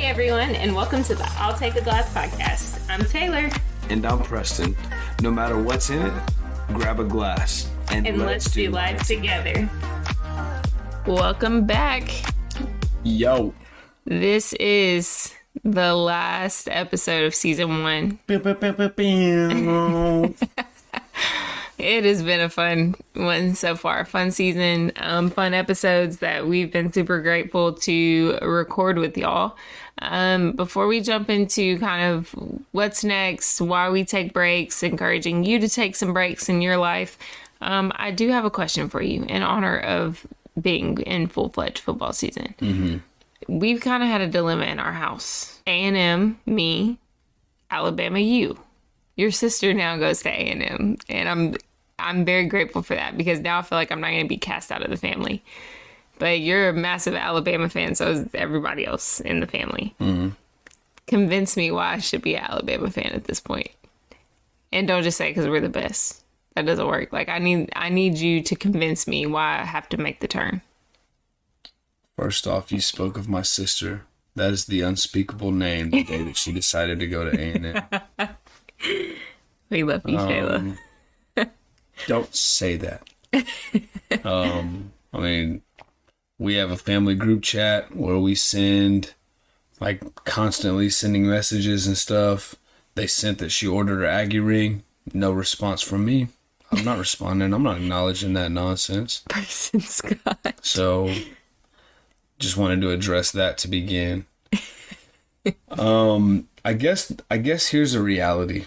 everyone, and welcome to the I'll Take a Glass podcast. I'm Taylor. And I'm Preston. No matter what's in it, grab a glass and let's do life together. Welcome back. Yo. This is the last episode of season 1. It has been a fun one so far. Fun season, fun episodes that we've been super grateful to record with y'all. Before we jump into kind of what's next, why we take breaks, encouraging you to take some breaks in your life, I do have a question for you in honor of being in full-fledged football season. Mm-hmm. We've kind of had a dilemma in our house. A&M, me, Alabama, you. Your sister now goes to A&M, and I'm very grateful for that because now I feel like I'm not going to be cast out of the family. But you're a massive Alabama fan, so is everybody else in the family. Mm-hmm. Convince me why I should be an Alabama fan at this point. And don't just say because we're the best. That doesn't work. Like I need you to convince me why I have to make the turn. First off, you spoke of my sister. That is the unspeakable name the day that she decided to go to A&M. We love you, Shayla. Don't say that. I mean, we have a family group chat where we send, constantly sending messages and stuff. They sent that she ordered her Aggie ring. No response from me. I'm not responding. I'm not acknowledging that nonsense. Person Scott. So, just wanted to address that to begin. I guess here's a reality.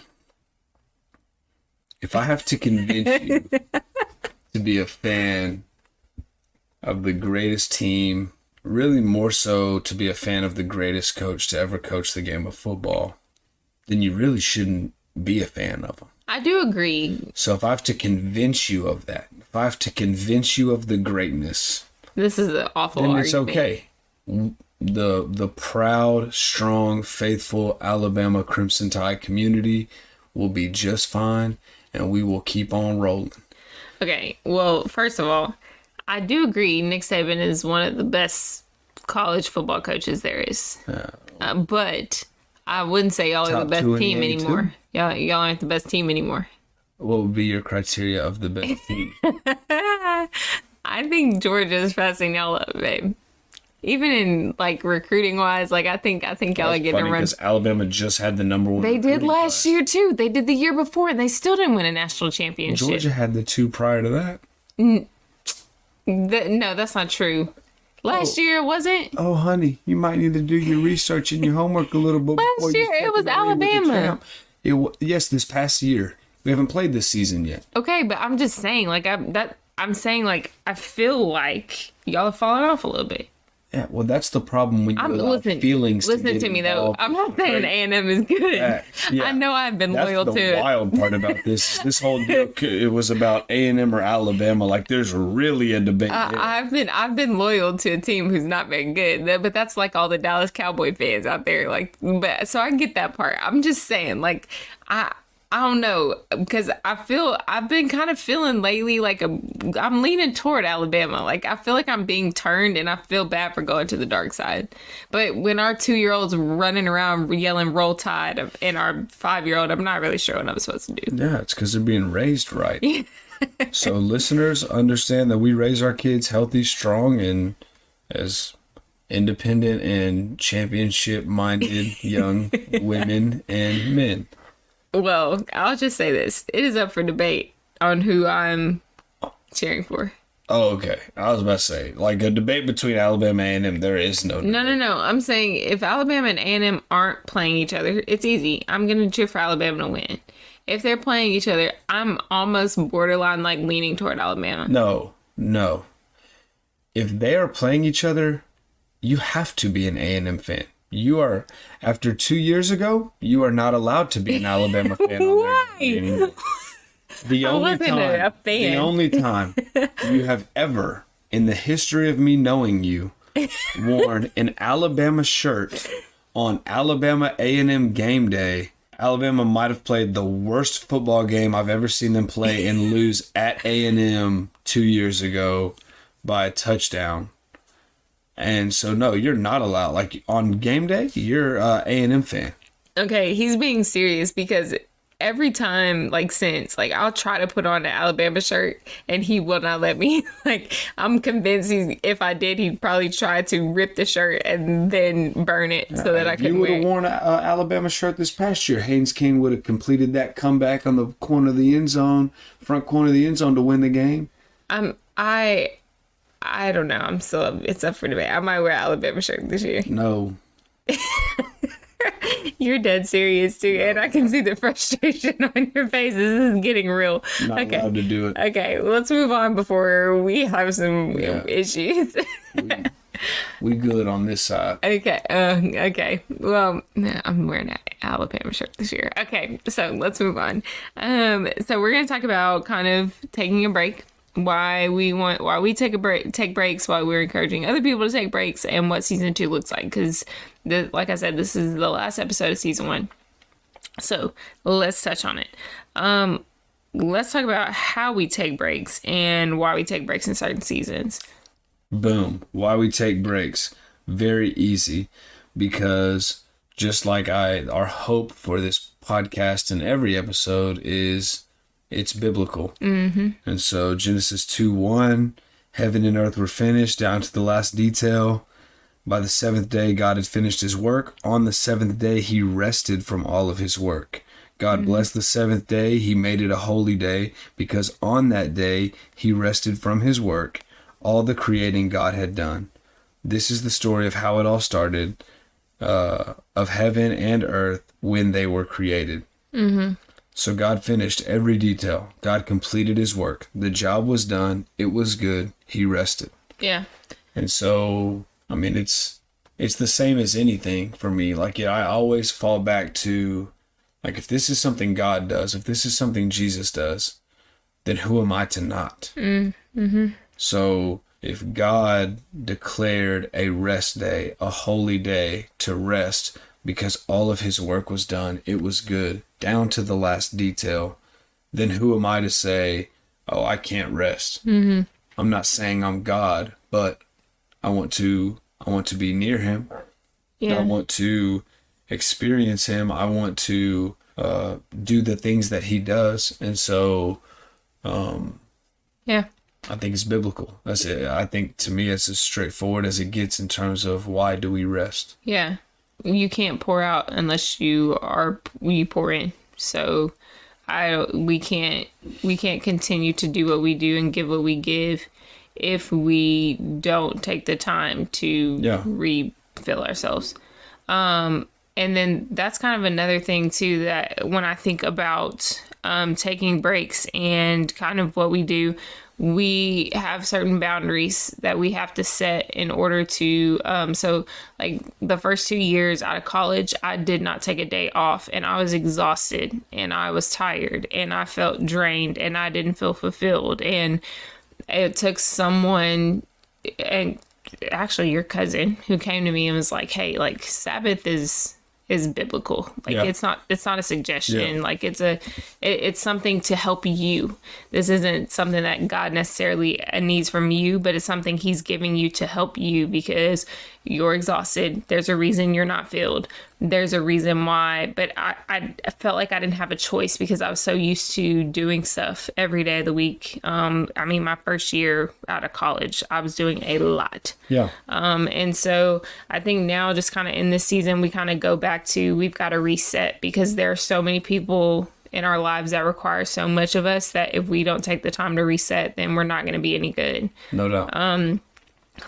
If I have to convince you to be a fan of the greatest team, really more so to be a fan of the greatest coach to ever coach the game of football, then you really shouldn't be a fan of them. I do agree. So if I have to convince you of that, if I have to convince you of the greatness, this is an awful then argument. It's okay. The proud, strong, faithful Alabama Crimson Tide community will be just fine, and we will keep on rolling. Okay, well, first of all, I do agree Nick Saban is one of the best college football coaches there is. But I wouldn't say y'all are the best team anymore. Y'all aren't the best team anymore. What would be your criteria of the best team? I think Georgia is passing y'all up, babe. Even in recruiting wise, I think y'all are getting a run. Because Alabama just had the number one. They did last year too. They did the year before, and they still didn't win a national championship. Georgia had the 2 prior to that. No, that's not true. Last year it wasn't. Oh, honey, you might need to do your research and your homework a little bit. Last year it was Alabama. Yes, this past year. We haven't played this season yet. Okay, but I'm just saying, I feel like y'all are falling off a little bit. Yeah, well, that's the problem when you allow feelings to get Listen to me, though. I'm not saying A&M is good. Yeah. I know I've been loyal to it. That's the wild part about this. This whole deal, it was about A&M or Alabama. There's really a debate. I've been loyal to a team who's not been good, but that's like all the Dallas Cowboy fans out there. So I get that part. I'm just saying, I don't know, because I've been kind of feeling lately I'm leaning toward Alabama. I feel like I'm being turned, and I feel bad for going to the dark side. But when our 2-year-old's running around yelling Roll Tide and our 5-year-old, I'm not really sure what I'm supposed to do. Yeah, it's because they're being raised right. So listeners, understand that we raise our kids healthy, strong, and as independent and championship-minded young women and men. Well, I'll just say this. It is up for debate on who I'm cheering for. Oh, okay. I was about to say, a debate between Alabama and A&M, there is no debate. No. I'm saying if Alabama and A&M aren't playing each other, it's easy. I'm going to cheer for Alabama to win. If they're playing each other, I'm almost borderline leaning toward Alabama. No. If they are playing each other, you have to be an A&M fan. You are, after 2 years ago, you are not allowed to be an Alabama fan on their game anymore. The only time you have ever, in the history of me knowing you, worn an Alabama shirt on Alabama A&M game day, Alabama might have played the worst football game I've ever seen them play and lose at A&M 2 years ago by a touchdown. And so, no, you're not allowed. Like, on game day, you're a A&M fan. Okay, he's being serious because every time, like, since, like, I'll try to put on an Alabama shirt and he will not let me. Like, I'm convinced if I did, he'd probably try to rip the shirt and then burn it so that I If you couldn't would wear have it. worn an Alabama shirt this past year, Haynes King would have completed that comeback on the corner of the end zone, front corner of the end zone to win the game. I don't know. It's up for debate. I might wear an Alabama shirt this year. No. You're dead serious too, and I can see the frustration on your face. This is getting real. Not allowed to do it. Okay, let's move on before we have some Yeah. issues. We good on this side. Okay. Well, I'm wearing an Alabama shirt this year. Okay, so let's move on. So we're gonna talk about kind of taking a break, why we take breaks, why we're encouraging other people to take breaks, and what season 2 looks like. Because, like I said, this is the last episode of season 1. So let's touch on it. Let's talk about how we take breaks and why we take breaks in certain seasons. Boom. Why we take breaks. Very easy. Because just like our hope for this podcast and every episode is it's biblical. Mm-hmm. And so Genesis 2:1, heaven and earth were finished down to the last detail. By the seventh day, God had finished his work. On the seventh day, he rested from all of his work. God blessed the seventh day. He made it a holy day because on that day, he rested from his work, all the creating God had done. This is the story of how it all started, of heaven and earth when they were created. Mm-hmm. So God finished every detail. God completed his work. The job was done. It was good. He rested. Yeah. And so, I mean, it's the same as anything for me. Like, yeah, I always fall back to, like, if this is something God does, if this is something Jesus does, then who am I to not? Mm-hmm. So if God declared a rest day, a holy day to rest because all of his work was done, it was good, down to the last detail, then who am I to say, oh, I can't rest? Mm-hmm. I'm not saying I'm God, but I want to be near him. Yeah. I want to experience him. I want to do the things that he does. And so, yeah, I think it's biblical. That's it. I think to me, it's as straightforward as it gets in terms of why do we rest? Yeah. You can't pour out unless you pour in. So we can't continue to do what we do and give what we give if we don't take the time to refill ourselves. And then that's kind of another thing too, that when I think about taking breaks and kind of what we do, we have certain boundaries that we have to set in order to, so like the first 2 years out of college, I did not take a day off, and I was exhausted and I was tired and I felt drained and I didn't feel fulfilled. And it took someone, and actually your cousin, who came to me and was like, hey, like Sabbath is biblical. Like it's not a suggestion. Yeah. Like it's something to help you. This isn't something that God necessarily needs from you, but it's something he's giving you to help you because you're exhausted. There's a reason you're not filled. There's a reason why, but I felt like I didn't have a choice because I was so used to doing stuff every day of the week. I mean, my first year out of college, I was doing a lot. Yeah. And so I think now just kind of in this season, we kind of go back to, we've got to reset because there are so many people in our lives that require so much of us that if we don't take the time to reset, then we're not going to be any good. No doubt.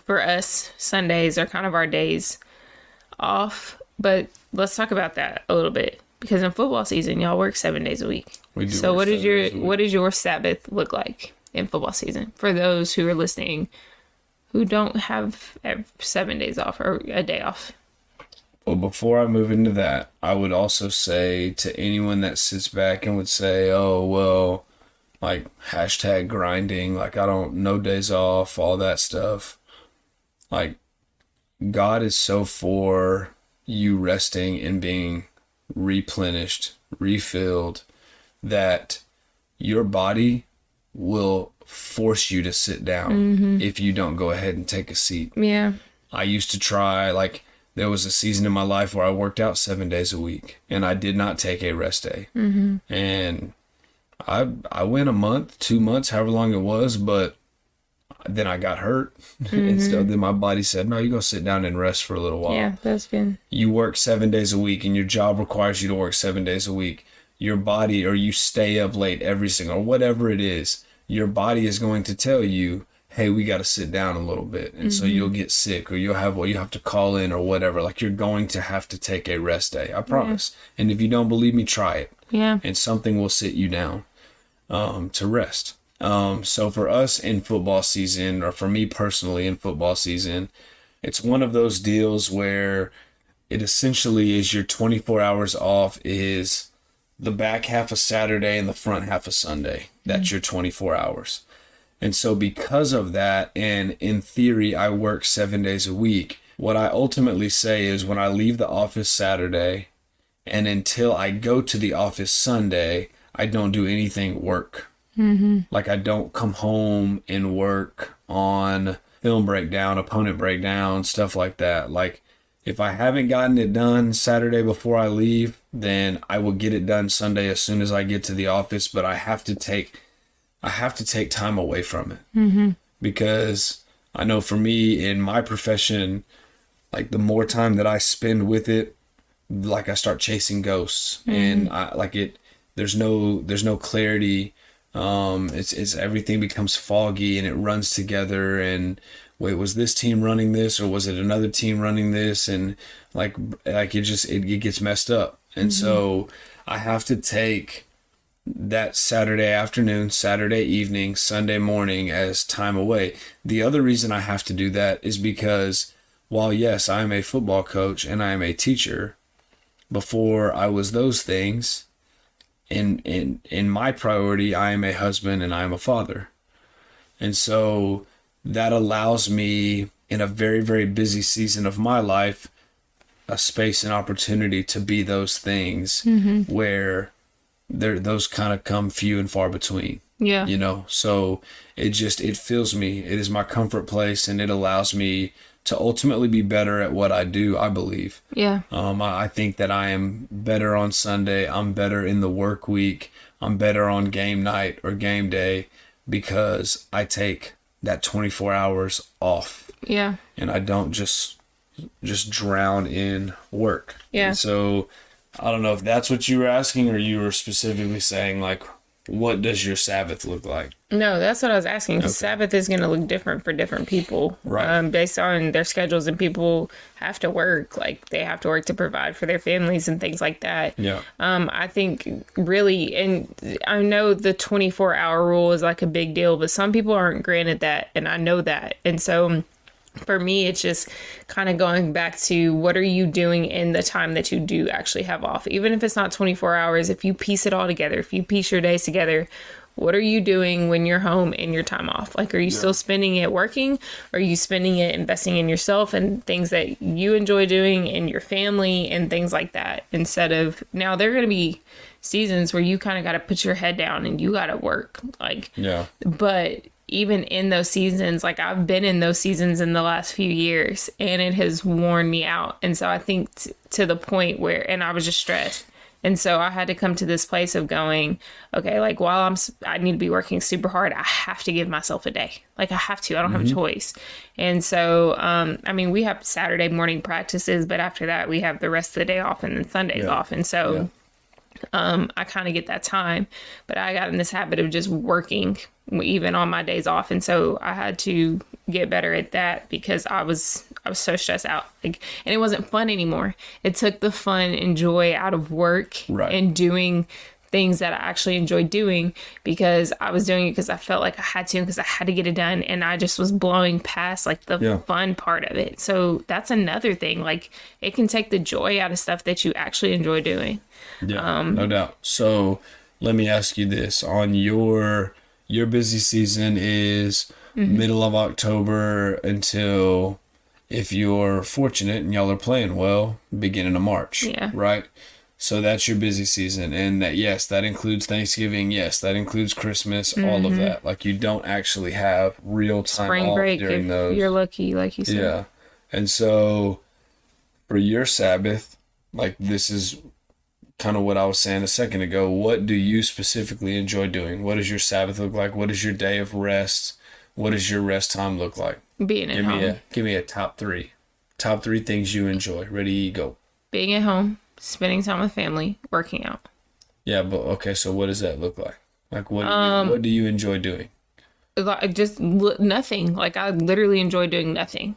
For us, Sundays are kind of our days off, but let's talk about that a little bit because in football season, y'all work 7 days a week. We do. So what does your Sabbath look like in football season for those who are listening who don't have 7 days off or a day off? Well, before I move into that, I would also say to anyone that sits back and would say, oh, well, like hashtag grinding, like I don't, no days off, all that stuff. Like God is so for you resting and being replenished, refilled, that your body will force you to sit down if you don't go ahead and take a seat. Yeah. I used to try, like, there was a season in my life where I worked out 7 days a week and I did not take a rest day. And I went a month, 2 months, however long it was, but then I got hurt. And so then my body said, no, you go sit down and rest for a little while. Yeah, that's good. You work 7 days a week and your job requires you to work 7 days a week. Your body, or you stay up late every single, or whatever it is, your body is going to tell you, hey, we got to sit down a little bit. And so you'll get sick, or you have to call in or whatever. Like, you're going to have to take a rest day. I promise. Yeah. And if you don't believe me, try it. Yeah. And something will sit you down to rest. So for us in football season, or for me personally in football season, it's one of those deals where it essentially is your 24 hours off is the back half of Saturday and the front half of Sunday. That's your 24 hours. And so because of that, and in theory, I work 7 days a week, what I ultimately say is when I leave the office Saturday and until I go to the office Sunday, I don't do anything work. Like, I don't come home and work on film breakdown, opponent breakdown, stuff like that. Like, if I haven't gotten it done Saturday before I leave, then I will get it done Sunday as soon as I get to the office. But I have to take time away from it, because I know for me in my profession, like, the more time that I spend with it, like, I start chasing ghosts, and there's no clarity. It's everything becomes foggy and it runs together, and wait, was this team running this or was it another team running this? And like it gets messed up. And so I have to take that Saturday afternoon, Saturday evening, Sunday morning as time away. The other reason I have to do that is because while yes, I am a football coach and I am a teacher, before I was those things, in my priority, I am a husband and I am a father. And so that allows me, in a very, very busy season of my life, a space and opportunity to be those things where those kind of come few and far between. Yeah. You know, so it fills me. It is my comfort place, and it allows me to ultimately be better at what I do, I believe. Yeah. I think that I am better on Sunday. I'm better in the work week. I'm better on game night or game day because I take that 24 hours off. Yeah. And I don't just drown in work. Yeah. And so I don't know if that's what you were asking, or you were specifically saying, like, what does your Sabbath look like? No, that's what I was asking. Because Sabbath is going to look different for different people, right? Based on their schedules, and people have to work. Like, they have to work to provide for their families and things like that. Yeah. I think really, and I know the 24-hour rule is like a big deal, but some people aren't granted that, and I know that, and so. For me, it's just kind of going back to what are you doing in the time that you do actually have off? Even if it's not 24 hours, if you piece it all together, if you piece your days together, what are you doing when you're home in your time off? Like, are you still spending it working? Or are you spending it investing in yourself and things that you enjoy doing and your family and things like that? Instead of, now there are going to be seasons where you kind of got to put your head down and you got to work. Like, but even in those seasons, like, I've been in those seasons in the last few years, and it has worn me out. And so I think to the point where, and I was just stressed. And so I had to come to this place of going, okay, like, while I need to be working super hard, I have to give myself a day. Like, I have to, I don't have a choice. And so, I mean, we have Saturday morning practices, but after that we have the rest of the day off and then Sundays off. And so, I kind of get that time, but I got in this habit of just working even on my days off. And so I had to get better at that because I was so stressed out, like, and it wasn't fun anymore. It took the fun and joy out of work and doing things that I actually enjoyed doing, because I was doing it because I felt like I had to, because I had to get it done. And I just was blowing past like the fun part of it. So that's another thing. Like, it can take the joy out of stuff that you actually enjoy doing. Yeah, no doubt. So let me ask you this: on your busy season is middle of October until, if you're fortunate and y'all are playing well, beginning of March. Yeah. Right? So that's your busy season. And that, yes, that includes Thanksgiving. Yes, that includes Christmas, all of that. Like, you don't actually have real time Spring off break during if those. you're lucky, like you said. Yeah. And so for your Sabbath, like this is kind of what I was saying a second ago. What do you specifically enjoy doing? What does your Sabbath look like? What is your day of rest? What does your rest time look like? Being at home. Give me a top three. Top three things you enjoy. Ready, go. Being at home, spending time with family, working out. Yeah, but okay, so what does that look like? Like what do you enjoy doing? Like just nothing. Like I literally enjoy doing nothing.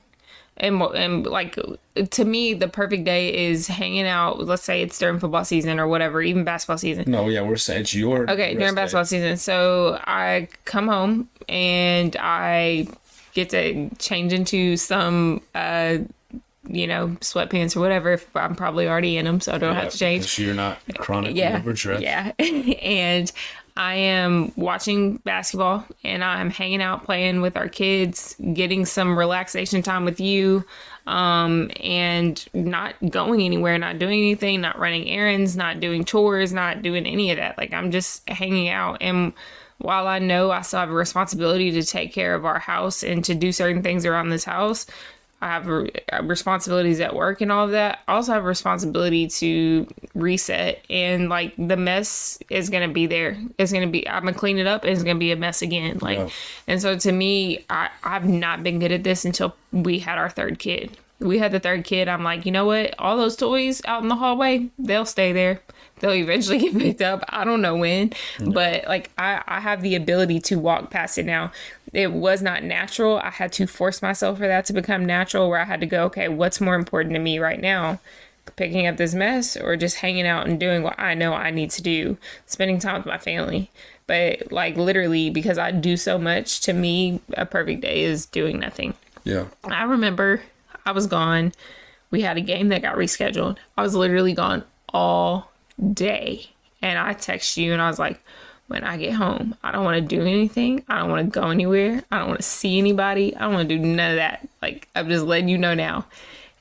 And like to me, the perfect day is hanging out. Let's say it's during football season or whatever, even basketball season. No, yeah, we're saying it's your okay during basketball season. So I come home and I get to change into some sweatpants or whatever. If I'm probably already in them, so I don't have to change. So you're not chronically overdressed. Yeah, and I am watching basketball and I'm hanging out, playing with our kids, getting some relaxation time with you, and not going anywhere, not doing anything, not running errands, not doing chores, not doing any of that. Like I'm just hanging out. And while I know I still have a responsibility to take care of our house and to do certain things around this house, I have responsibilities at work and all of that. I also have a responsibility to reset, and like the mess is going to be there. I'm going to clean it up and it's going to be a mess again. And so to me, I've not been good at this until we had our third kid. We had the third kid. I'm like, you know what? All those toys out in the hallway, they'll stay there. They'll eventually get picked up. I don't know when, but like I have the ability to walk past it now. It was not natural. I had to force myself for that to become natural, where I had to go, okay, what's more important to me right now? Picking up this mess or just hanging out and doing what I know I need to do, spending time with my family. But like literally, because I do so much, to me, a perfect day is doing nothing. Yeah. I remember I was gone. We had a game that got rescheduled. I was literally gone all day. And I texted you and I was like, when I get home, I don't want to do anything. I don't want to go anywhere. I don't want to see anybody. I don't want to do none of that. Like, I'm just letting you know now.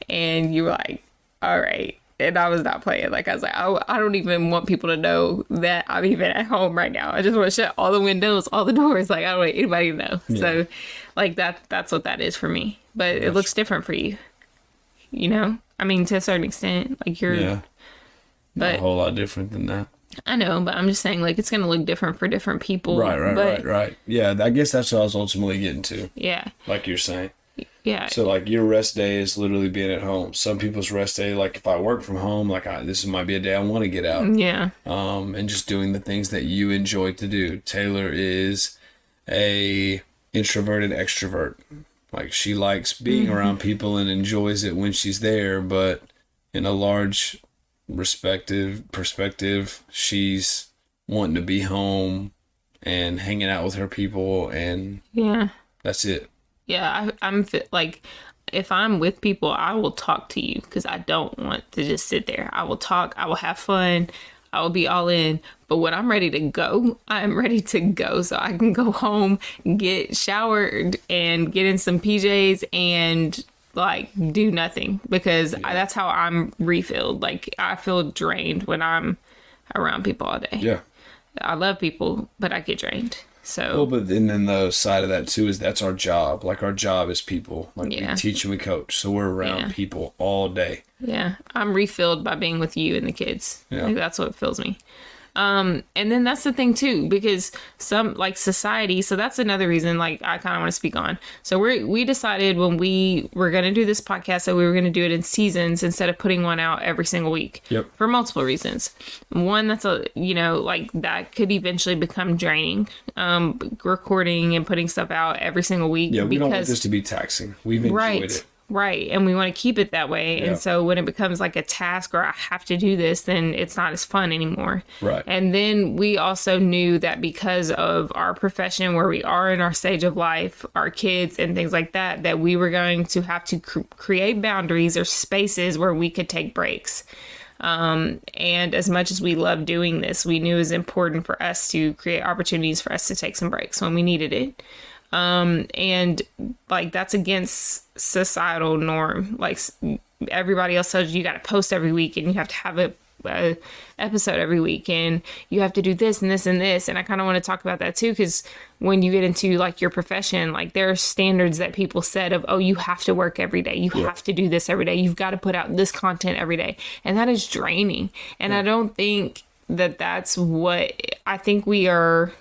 And you were like, all right. And I was not playing. Like, I was like, I don't even want people to know that I'm even at home right now. I just want to shut all the windows, all the doors. Like, I don't want anybody to know. Yeah. So, like, that's what that is for me. But it looks different for you. You know? I mean, to a certain extent. Like, you're... Yeah. Not a whole lot different than that. I know, but I'm just saying, like, it's going to look different for different people. Right. Yeah, I guess that's what I was ultimately getting to. Yeah. Like you're saying. Yeah. So, like, your rest day is literally being at home. Some people's rest day, like, if I work from home, like, this might be a day I want to get out. Yeah. And just doing the things that you enjoy to do. Taylor is a introverted extrovert. Like, she likes being around people and enjoys it when she's there, but in a large perspective, she's wanting to be home and hanging out with her people, and that's it. Yeah, I'm like, if I'm with people, I will talk to you because I don't want to just sit there. I will talk, I will have fun, I will be all in. But when I'm ready to go, I'm ready to go, so I can go home, get showered, and get in some PJs and like do nothing, because that's how I'm refilled. Like, I feel drained when I'm around people all day. Yeah, I love people, but I get drained. So, well, but then the side of that too is that's our job. Like, our job is people. Like, we teach and we coach, so we're around people all day. Yeah, I'm refilled by being with you and the kids. Yeah, like, that's what fills me. And then that's the thing too, because some, like, society, so that's another reason, like, I kind of want to speak on. So we decided when we were going to do this podcast that we were going to do it in seasons instead of putting one out every single week. Yep. For multiple reasons. One, that's like, that could eventually become draining, recording and putting stuff out every single week. Yeah, we don't want this to be taxing. We've enjoyed it. Right. And we want to keep it that way. Yeah. And so when it becomes like a task or I have to do this, then it's not as fun anymore. Right. And then we also knew that because of our profession, where we are in our stage of life, our kids and things like that, that we were going to have to create boundaries or spaces where we could take breaks. And as much as we love doing this, we knew it was important for us to create opportunities for us to take some breaks when we needed it. And like, that's against societal norm. Like, everybody else tells you got to post every week and you have to have a episode every week, and you have to do this and this and this. And I kind of want to talk about that too, because when you get into like your profession, like there are standards that people set of, oh, you have to work every day, you have to do this every day, you've got to put out this content every day, and that is draining. And I don't think that that's what I think we are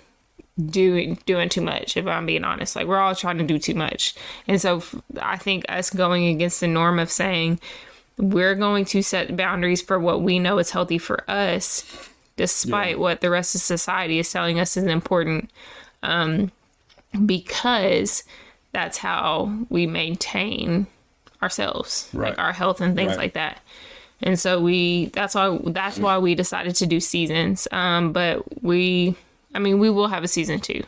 doing too much, if I'm being honest. Like, we're all trying to do too much. And so I think us going against the norm of saying we're going to set boundaries for what we know is healthy for us, despite what the rest of society is telling us is important, because that's how we maintain ourselves, like our health and things like that. And so that's why we decided to do seasons. But we will have a season 2.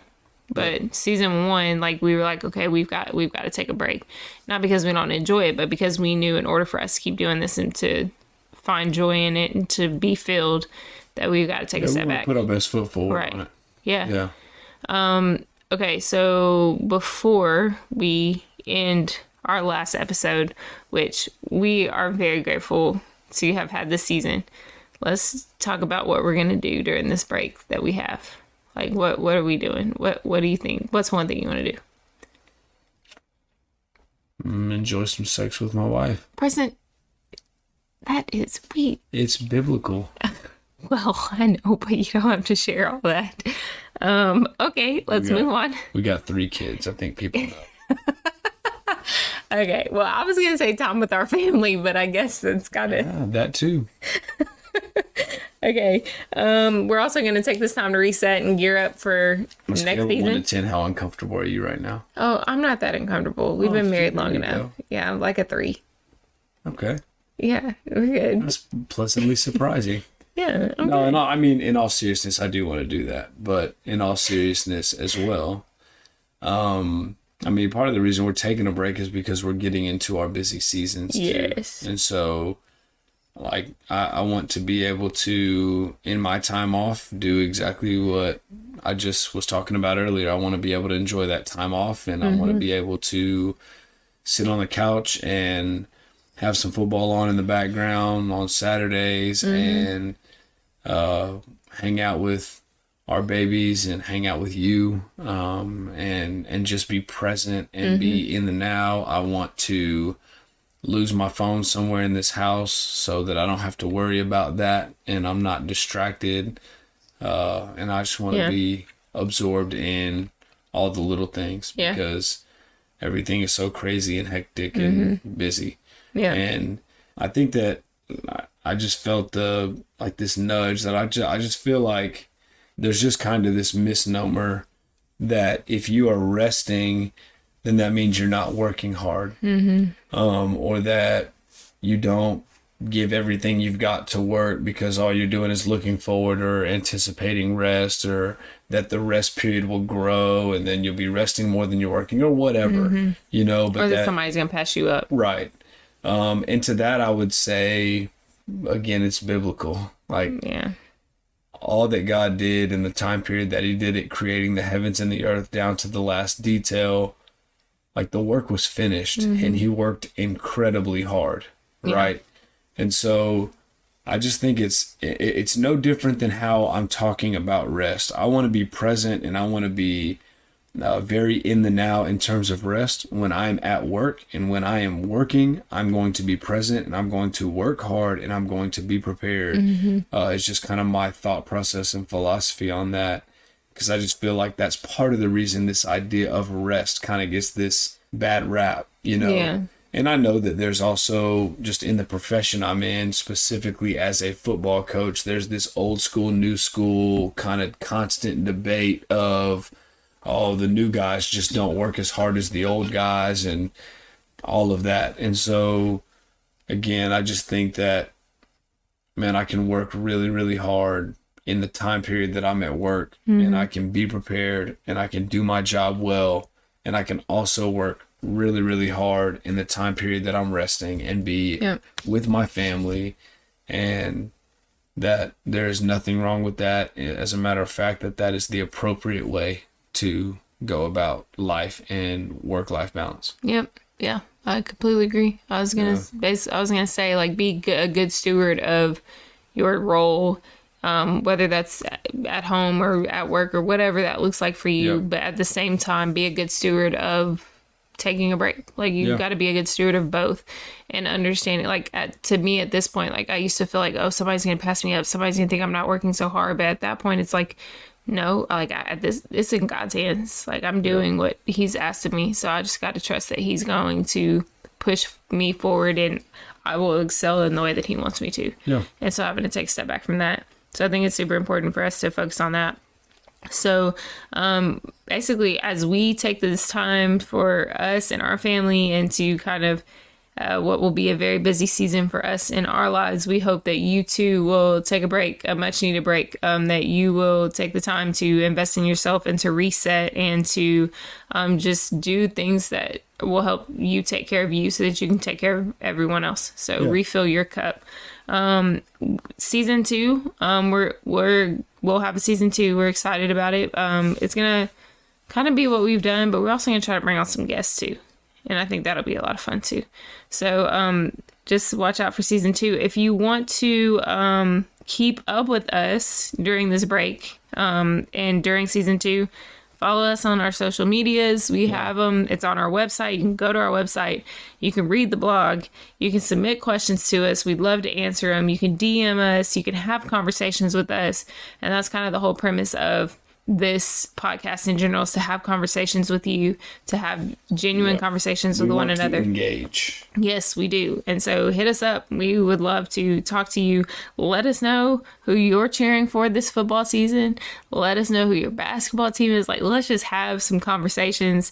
But season 1, like, we were like, okay, we've got to take a break. Not because we don't enjoy it, but because we knew in order for us to keep doing this and to find joy in it and to be filled, that we've got to take a step back. Put our best foot forward on it. Yeah. Okay, so before we end our last episode, which we are very grateful to have had this season, let's talk about what we're going to do during this break that we have. Like, what are we doing? What do you think? What's one thing you want to do? Enjoy some sex with my wife. Preston, that is sweet. It's biblical. Well, I know, but you don't have to share all that. Okay, let's move on. We got 3 kids. I think people know. Okay, well, I was going to say time with our family, but I guess that's kind of... Yeah, that too. Okay, we're also going to take this time to reset and gear up for next season. 1 to 10, how uncomfortable are you right now? Oh, I'm not that uncomfortable. We've been married long enough. Yeah, I'm like a 3. Okay. Yeah, we're good. That's pleasantly surprising. Yeah. Okay. No, I mean, in all seriousness, I do want to do that. But in all seriousness as well, I mean, part of the reason we're taking a break is because we're getting into our busy seasons too. Yes. And so, like, I want to be able to, in my time off, do exactly what I just was talking about earlier. I want to be able to enjoy that time off, and I want to be able to sit on the couch and have some football on in the background on Saturdays and hang out with our babies and hang out with you, and just be present and be in the now. I want to lose my phone somewhere in this house so that I don't have to worry about that and I'm not distracted. And I just want to be absorbed in all the little things because everything is so crazy and hectic and busy. Yeah. And I think that I just felt this nudge that I just feel like there's just kind of this misnomer that if you are resting, then that means you're not working hard, or that you don't give everything you've got to work because all you're doing is looking forward or anticipating rest, or that the rest period will grow and then you'll be resting more than you're working, or whatever, you know. But or that somebody's gonna pass you up, right? And to that, I would say, again, it's biblical. Like, all that God did in the time period that he did it, creating the heavens and the earth down to the last detail, like, the work was finished and he worked incredibly hard, right? And so I just think it's no different than how I'm talking about rest. I want to be present and I want to be very in the now in terms of rest when I'm at work, and when I am working, I'm going to be present and I'm going to work hard and I'm going to be prepared. It's just kind of my thought process and philosophy on that, because I just feel like that's part of the reason this idea of rest kind of gets this bad rap, you know. Yeah. And I know that there's also, just in the profession I'm in, specifically as a football coach, there's this old school, new school kind of constant debate of, oh, the new guys just don't work as hard as the old guys and all of that. And so, again, I just think that, man, I can work really, really hard in the time period that I'm at work, and I can be prepared and I can do my job well, and I can also work really, really hard in the time period that I'm resting and be with my family, and that there's nothing wrong with that. As a matter of fact, that is the appropriate way to go about life and work-life balance. Yep. Yeah, I completely agree. I was gonna say, like, be a good steward of your role, whether that's at home or at work or whatever that looks like for you. But at the same time, be a good steward of taking a break. Like, you've got to be a good steward of both, and understanding, like, to me at this point, like, I used to feel like, oh, somebody's gonna pass me up, somebody's gonna think I'm not working so hard. But at that point, it's like, no, like, it's in God's hands. Like, I'm doing what he's asked of me, so I just got to trust that he's going to push me forward, and I will excel in the way that he wants me to. And so I'm going to take a step back from that. So I think it's super important for us to focus on that. So basically, as we take this time for us and our family, and to kind of what will be a very busy season for us in our lives, we hope that you too will take a break, a much needed break, that you will take the time to invest in yourself and to reset, and to just do things that will help you take care of you so that you can take care of everyone else. So refill your cup. Season 2, we'll have a season 2. We're excited about it. It's gonna kind of be what we've done, but we're also gonna try to bring on some guests too, and I think that'll be a lot of fun too. So just watch out for season 2. If you want to keep up with us during this break, and during season 2, follow us on our social medias. We have them. It's on our website. You can go to our website. You can read the blog. You can submit questions to us. We'd love to answer them. You can DM us. You can have conversations with us. And that's kind of the whole premise of this podcast in general, is to have conversations with you, to have genuine conversations with one another. Engage. Yes, we do. And so hit us up. We would love to talk to you. Let us know who you're cheering for this football season. Let us know who your basketball team is. Like, let's just have some conversations,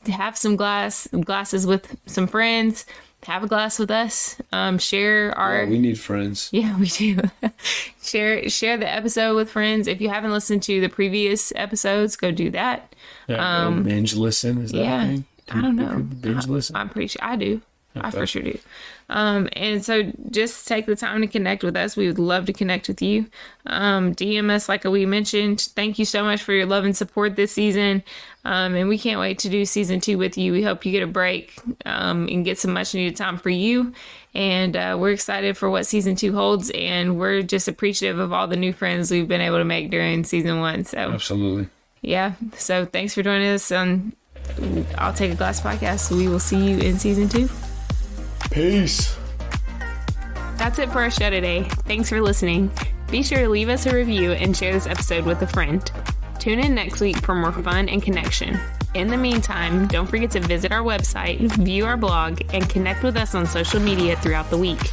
have some glasses with some friends. Have a glass with us. Share our. We need friends. Yeah, we do. share the episode with friends. If you haven't listened to the previous episodes, go do that. Binge listen, is that a thing? I don't know. Binge listen. I'm pretty sure I do. Okay. I for sure do. And so just take the time to connect with us. We would love to connect with you. DM us, like we mentioned. Thank you so much for your love and support this season. And we can't wait to do season 2 with you. We hope you get a break and get some much needed time for you. And we're excited for what season 2 holds. And we're just appreciative of all the new friends we've been able to make during season 1. So absolutely. Yeah. So thanks for joining us on I'll Take a Glass podcast. We will see you in season 2. Peace. That's it for our show today. Thanks for listening. Be sure to leave us a review and share this episode with a friend. Tune in next week for more fun and connection. In the meantime, don't forget to visit our website, view our blog, and connect with us on social media throughout the week.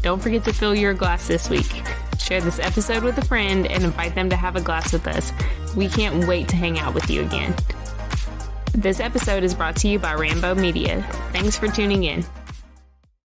Don't forget to fill your glass this week. Share this episode with a friend and invite them to have a glass with us. We can't wait to hang out with you again. This episode is brought to you by Rambo Media. Thanks for tuning in.